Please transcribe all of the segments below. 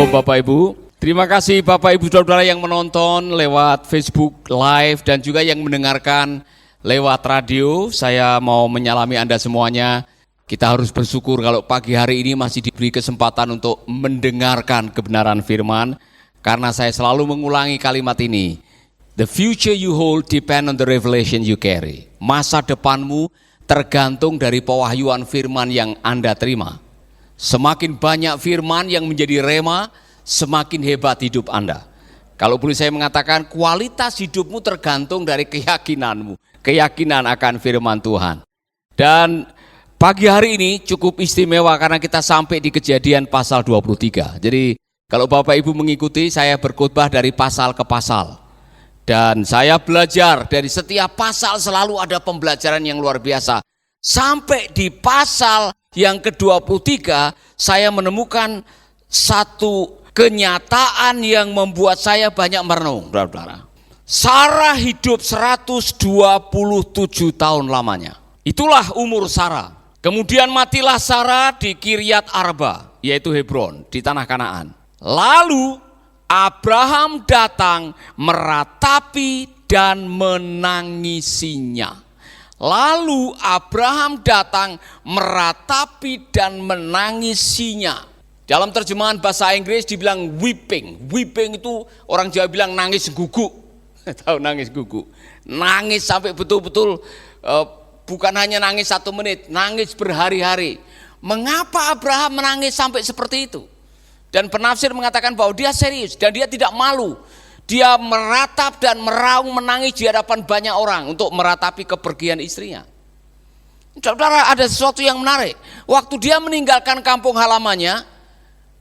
Shalom Bapak Ibu. Terima kasih Bapak Ibu Saudara yang menonton lewat Facebook Live dan juga yang mendengarkan lewat radio. Saya mau menyalami Anda semuanya. Kita harus bersyukur kalau pagi hari ini masih diberi kesempatan untuk mendengarkan kebenaran firman. Karena saya selalu mengulangi kalimat ini. The future you hold depend on the revelation you carry. Masa depanmu tergantung dari pewahyuan firman yang Anda terima. Semakin banyak firman yang menjadi rema, semakin hebat hidup Anda. Kalau boleh saya mengatakan, kualitas hidupmu tergantung dari keyakinanmu, keyakinan akan firman Tuhan. Dan pagi hari ini cukup istimewa karena kita sampai di Kejadian pasal 23. Jadi kalau Bapak Ibu mengikuti, saya berkhotbah dari pasal ke pasal. Dan saya belajar dari setiap pasal selalu ada pembelajaran yang luar biasa. Sampai di pasal yang ke-23 saya menemukan satu kenyataan yang membuat saya banyak merenung, saudara. Sarah hidup 127 tahun lamanya. Itulah umur Sarah. Kemudian matilah Sarah di Kiryat Arba, yaitu Hebron, di tanah Kanaan. Lalu Abraham datang meratapi dan menangisinya. Lalu Abraham datang meratapi dan menangisinya. Dalam terjemahan bahasa Inggris dibilang weeping. Weeping itu orang Jawa bilang nangis guguk. Tahu nangis guguk. Nangis sampai betul-betul bukan hanya nangis 1 menit, nangis berhari-hari. Mengapa Abraham menangis sampai seperti itu? Dan penafsir mengatakan bahwa dia serius dan dia tidak malu. Dia meratap dan meraung menangis di hadapan banyak orang untuk meratapi kepergian istrinya. Saudara, ada sesuatu yang menarik. Waktu dia meninggalkan kampung halamannya,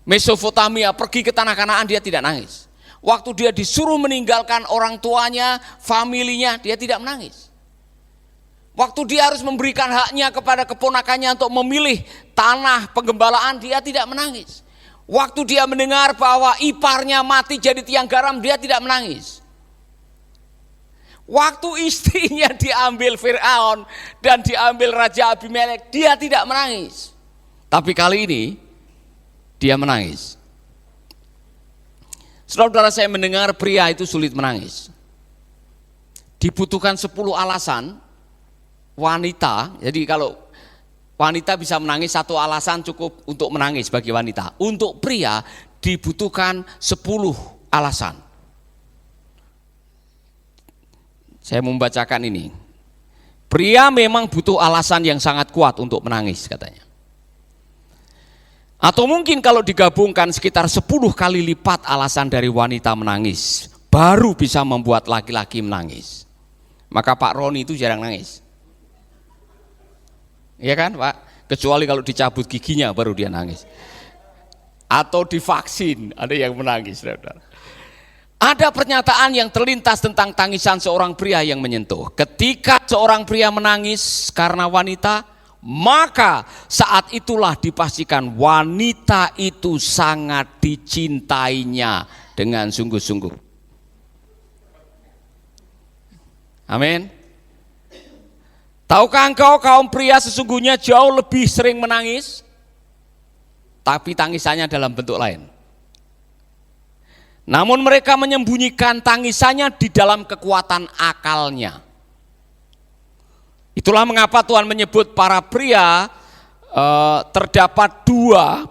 Mesopotamia, pergi ke tanah Kanaan, dia tidak nangis. Waktu dia disuruh meninggalkan orang tuanya, familinya, dia tidak menangis. Waktu dia harus memberikan haknya kepada keponakannya untuk memilih tanah penggembalaan, dia tidak menangis. Waktu dia mendengar bahwa iparnya mati jadi tiang garam, dia tidak menangis. Waktu istrinya diambil Firaun dan diambil Raja Abimelek, dia tidak menangis. Tapi kali ini, dia menangis. Saudara-saudara, saya mendengar pria itu sulit menangis. Dibutuhkan 10 alasan wanita, jadi kalau wanita bisa menangis 1 alasan cukup untuk menangis bagi wanita. Untuk pria dibutuhkan 10 alasan. Saya membacakan ini. Pria memang butuh alasan yang sangat kuat untuk menangis katanya. Atau mungkin kalau digabungkan sekitar 10 kali lipat alasan dari wanita menangis, baru bisa membuat laki-laki menangis. Maka Pak Roni itu jarang nangis. Iya kan Pak? Kecuali kalau dicabut giginya baru dia nangis. Atau divaksin, ada yang menangis. Saudara. Ada pernyataan yang terlintas tentang tangisan seorang pria yang menyentuh. Ketika seorang pria menangis karena wanita, maka saat itulah dipastikan wanita itu sangat dicintainya dengan sungguh-sungguh. Amin. Tahukah engkau kaum pria sesungguhnya jauh lebih sering menangis, tapi tangisannya dalam bentuk lain. Namun mereka menyembunyikan tangisannya di dalam kekuatan akalnya. Itulah mengapa Tuhan menyebut para pria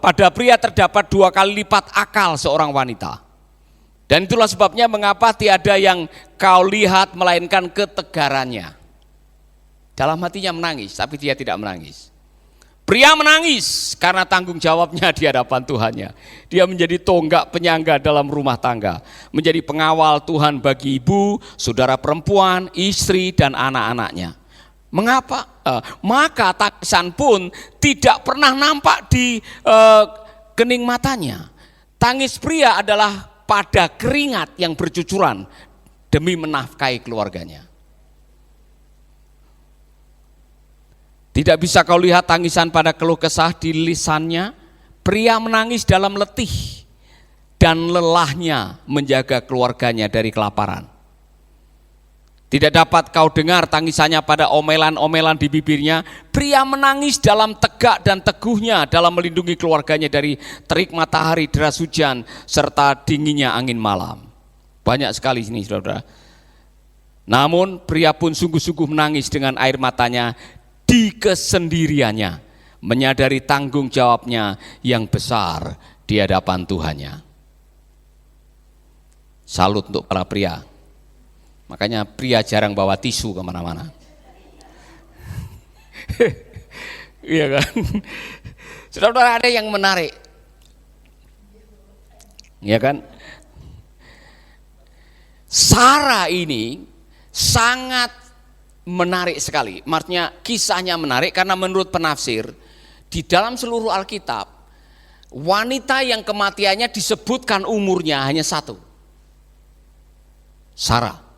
pada pria terdapat 2 kali lipat akal seorang wanita. Dan itulah sebabnya mengapa tiada yang kau lihat melainkan ketegarannya. Dalam hatinya menangis, tapi dia tidak menangis. Pria menangis karena tanggung jawabnya di hadapan Tuhannya. Dia menjadi tonggak penyangga dalam rumah tangga. Menjadi pengawal Tuhan bagi ibu, saudara perempuan, istri, dan anak-anaknya. Mengapa? Maka tangisan pun tidak pernah nampak di kening matanya. Tangis pria adalah pada keringat yang bercucuran demi menafkahi keluarganya. Tidak bisa kau lihat tangisan pada keluh kesah di lisannya. Pria menangis dalam letih dan lelahnya menjaga keluarganya dari kelaparan. Tidak dapat kau dengar tangisannya pada omelan-omelan di bibirnya. Pria menangis dalam tegak dan teguhnya dalam melindungi keluarganya dari terik matahari, deras hujan, serta dinginnya angin malam. Banyak sekali ini, saudara. Namun pria pun sungguh-sungguh menangis dengan air matanya di kesendiriannya, menyadari tanggung jawabnya yang besar di hadapan Tuhannya. Salut untuk para pria. Makanya pria jarang bawa tisu kemana-mana. Iya kan? Saudara-saudara, ada yang menarik. Iya kan? Sarah ini sangat menarik sekali. Maksudnya kisahnya menarik karena menurut penafsir, di dalam seluruh Alkitab, wanita yang kematiannya disebutkan umurnya hanya satu. Sarah.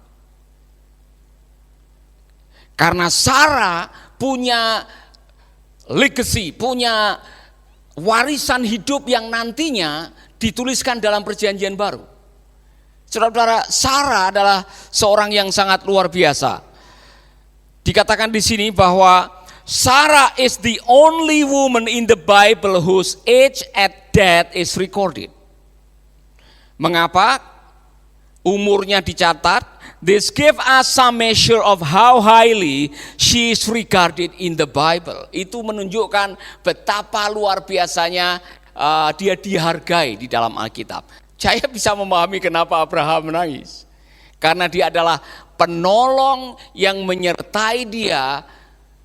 Karena Sarah punya legacy, punya warisan hidup yang nantinya dituliskan dalam Perjanjian Baru. Saudara-saudara, Sarah adalah seorang yang sangat luar biasa. Dikatakan di sini bahwa Sarah is the only woman in the Bible whose age at death is recorded. Mengapa umurnya dicatat? This give us some measure of how highly she is regarded in the Bible. Itu menunjukkan betapa luar biasanya dia dihargai di dalam Alkitab. Saya bisa memahami kenapa Abraham menangis. Karena dia adalah penolong yang menyertai dia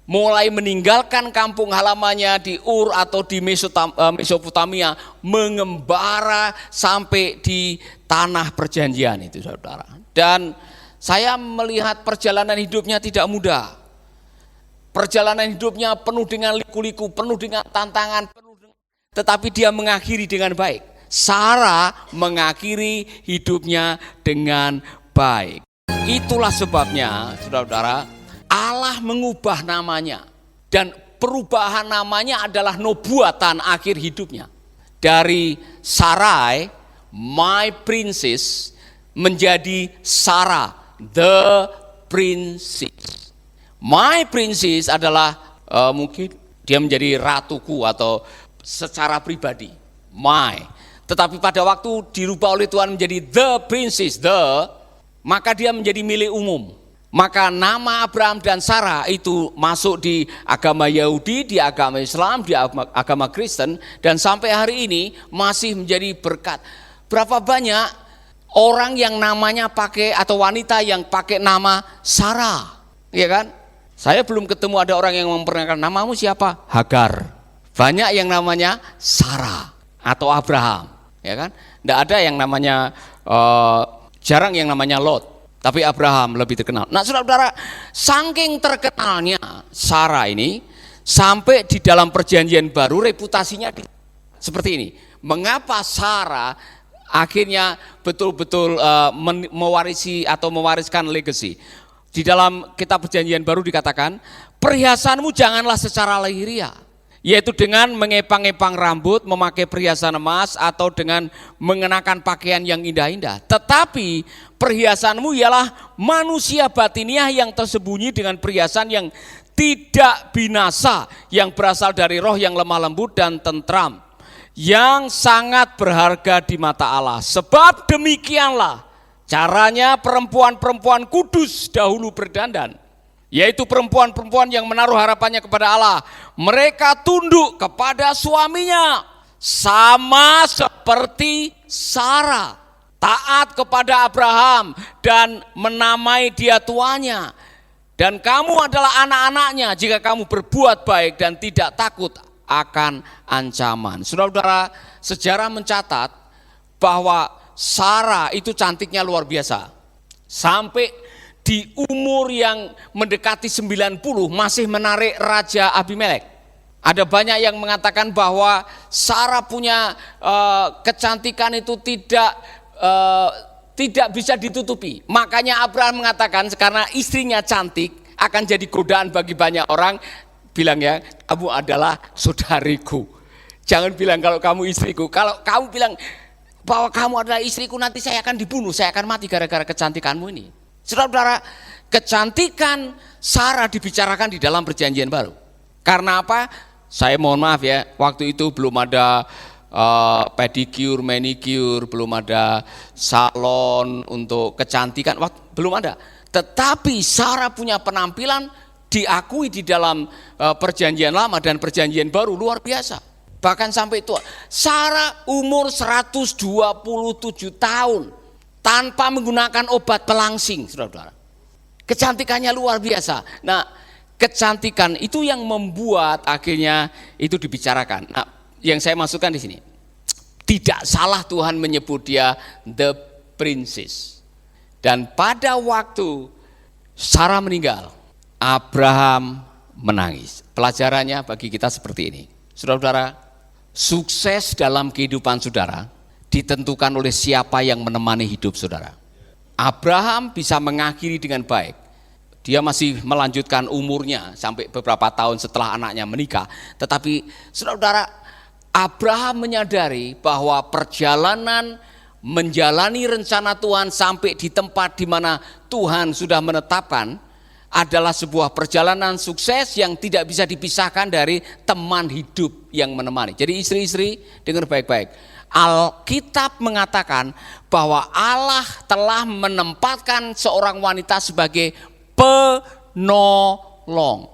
mulai meninggalkan kampung halamannya di Ur atau di Mesopotamia, mengembara sampai di tanah perjanjian itu, saudara. Dan saya melihat perjalanan hidupnya tidak mudah. Perjalanan hidupnya penuh dengan liku-liku, penuh dengan tantangan, tetapi dia mengakhiri dengan baik. Sarah mengakhiri hidupnya dengan baik. Itulah sebabnya, saudara-saudara, Allah mengubah namanya. Dan perubahan namanya adalah nubuatan akhir hidupnya. Dari Sarai, my princess, menjadi Sarah, the princess. My princess adalah mungkin dia menjadi ratuku atau secara pribadi, my. Tetapi pada waktu dirubah oleh Tuhan menjadi the princess, maka dia menjadi milik umum. Maka nama Abraham dan Sarah itu masuk di agama Yahudi, di agama Islam, di agama Kristen, dan sampai hari ini masih menjadi berkat. Berapa banyak orang yang namanya pakai atau wanita yang pakai nama Sarah, ya kan? Saya belum ketemu ada orang yang memperkenalkan namamu siapa? Hagar. Banyak yang namanya Sarah atau Abraham, ya kan? Tidak ada yang namanya jarang yang namanya Lot. Tapi Abraham lebih terkenal. Nah, saudara-saudara, saking terkenalnya Sarah ini, sampai di dalam Perjanjian Baru reputasinya seperti ini. Mengapa Sarah akhirnya betul-betul mewarisi atau mewariskan legacy? Di dalam kitab Perjanjian Baru dikatakan, perhiasanmu janganlah secara lahiriah, yaitu dengan mengepang-epang rambut, memakai perhiasan emas, atau dengan mengenakan pakaian yang indah-indah. Tetapi perhiasanmu ialah manusia batiniah yang tersembunyi dengan perhiasan yang tidak binasa, yang berasal dari roh yang lemah lembut dan tentram, yang sangat berharga di mata Allah. Sebab demikianlah caranya perempuan-perempuan kudus dahulu berdandan, yaitu perempuan-perempuan yang menaruh harapannya kepada Allah. Mereka tunduk kepada suaminya sama seperti Sarah, taat kepada Abraham dan menamai dia tuanya. Dan kamu adalah anak-anaknya jika kamu berbuat baik dan tidak takut akan ancaman. Saudara-saudara, sejarah mencatat bahwa Sarah itu cantiknya luar biasa. Sampai di umur yang mendekati 90 masih menarik Raja Abimelek. Ada banyak yang mengatakan bahwa Sarah punya kecantikan itu tidak bisa ditutupi. Makanya Abraham mengatakan karena istrinya cantik akan jadi godaan bagi banyak orang. Bilang ya, kamu adalah saudariku. Jangan bilang kalau kamu istriku. Kalau kamu bilang bahwa kamu adalah istriku, nanti saya akan dibunuh, saya akan mati gara-gara kecantikanmu ini. Saudara-saudara, kecantikan Sarah dibicarakan di dalam perjanjian baru. Karena apa? Saya mohon maaf ya, waktu itu belum ada pedicure, manicure, belum ada salon untuk kecantikan, belum ada. Tetapi Sarah punya penampilan diakui di dalam perjanjian lama dan perjanjian baru luar biasa. Bahkan sampai tua. Sarah umur 127 tahun tanpa menggunakan obat pelangsing, saudara-saudara. Kecantikannya luar biasa. Nah, kecantikan itu yang membuat akhirnya itu dibicarakan. Nah, yang saya masukkan di sini, tidak salah Tuhan menyebut dia the princess. Dan pada waktu Sarah meninggal, Abraham menangis. Pelajarannya bagi kita seperti ini. Saudara-saudara, sukses dalam kehidupan saudara ditentukan oleh siapa yang menemani hidup saudara. Abraham bisa mengakhiri dengan baik. Dia masih melanjutkan umurnya sampai beberapa tahun setelah anaknya menikah. Tetapi saudara-saudara, Abraham menyadari bahwa perjalanan menjalani rencana Tuhan sampai di tempat di mana Tuhan sudah menetapkan adalah sebuah perjalanan sukses yang tidak bisa dipisahkan dari teman hidup yang menemani. Jadi istri-istri dengar baik-baik. Alkitab mengatakan bahwa Allah telah menempatkan seorang wanita sebagai penolong.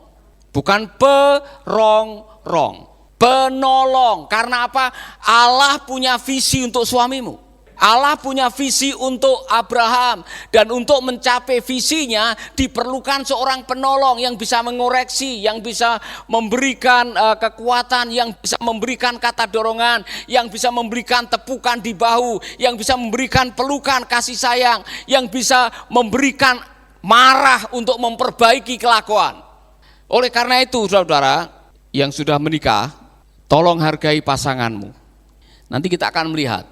Bukan perongrong. Penolong. Karena apa? Allah punya visi untuk suamimu. Allah punya visi untuk Abraham. Dan untuk mencapai visinya diperlukan seorang penolong yang bisa mengoreksi, yang bisa memberikan kekuatan, yang bisa memberikan kata dorongan, yang bisa memberikan tepukan di bahu, yang bisa memberikan pelukan kasih sayang, yang bisa memberikan marah untuk memperbaiki kelakuan. Oleh karena itu saudara-saudara yang sudah menikah, tolong hargai pasanganmu. Nanti kita akan melihat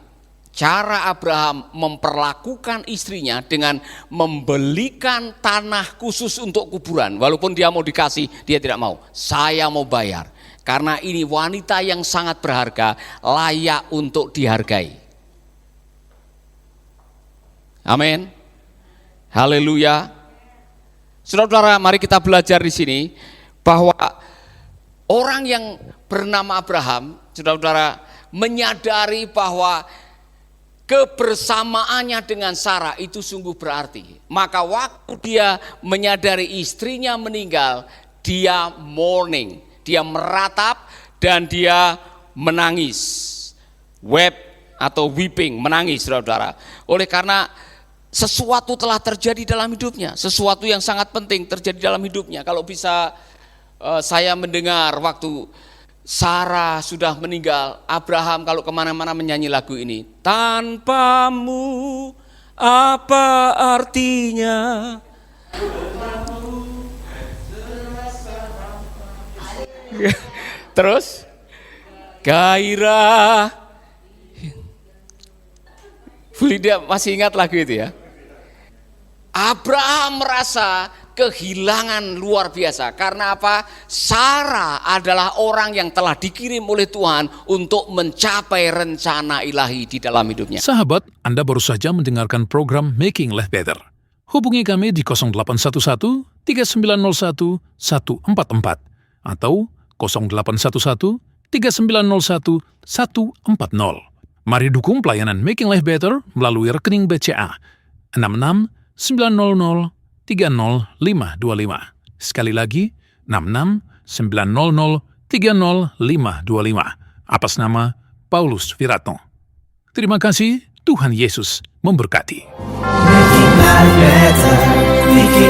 cara Abraham memperlakukan istrinya dengan membelikan tanah khusus untuk kuburan. Walaupun dia mau dikasih, dia tidak mau. Saya mau bayar. Karena ini wanita yang sangat berharga, layak untuk dihargai. Amin. Haleluya. Saudara-saudara, mari kita belajar di sini bahwa orang yang bernama Abraham, saudara-saudara, menyadari bahwa kebersamaannya dengan Sarah itu sungguh berarti. Maka waktu dia menyadari istrinya meninggal, dia mourning, dia meratap dan dia menangis. Wept atau weeping, menangis saudara-saudara. Oleh karena sesuatu telah terjadi dalam hidupnya, sesuatu yang sangat penting terjadi dalam hidupnya. Kalau bisa saya mendengar waktu Sarah sudah meninggal, Abraham kalau kemana-mana menyanyi lagu ini. Tanpamu apa artinya? Terus gairah. Fulida masih ingat lagu itu ya? Abraham merasa kehilangan luar biasa. Karena apa? Sarah adalah orang yang telah dikirim oleh Tuhan untuk mencapai rencana ilahi di dalam hidupnya. Sahabat, Anda baru saja mendengarkan program Making Life Better. Hubungi kami di 0811 3901 144 atau 0811 3901 140. Mari dukung pelayanan Making Life Better melalui rekening BCA 66 900 30525. Sekali lagi, 66 900 30525. Atas nama Paulus Wiratno. Terima kasih, Tuhan Yesus memberkati. Making life better, making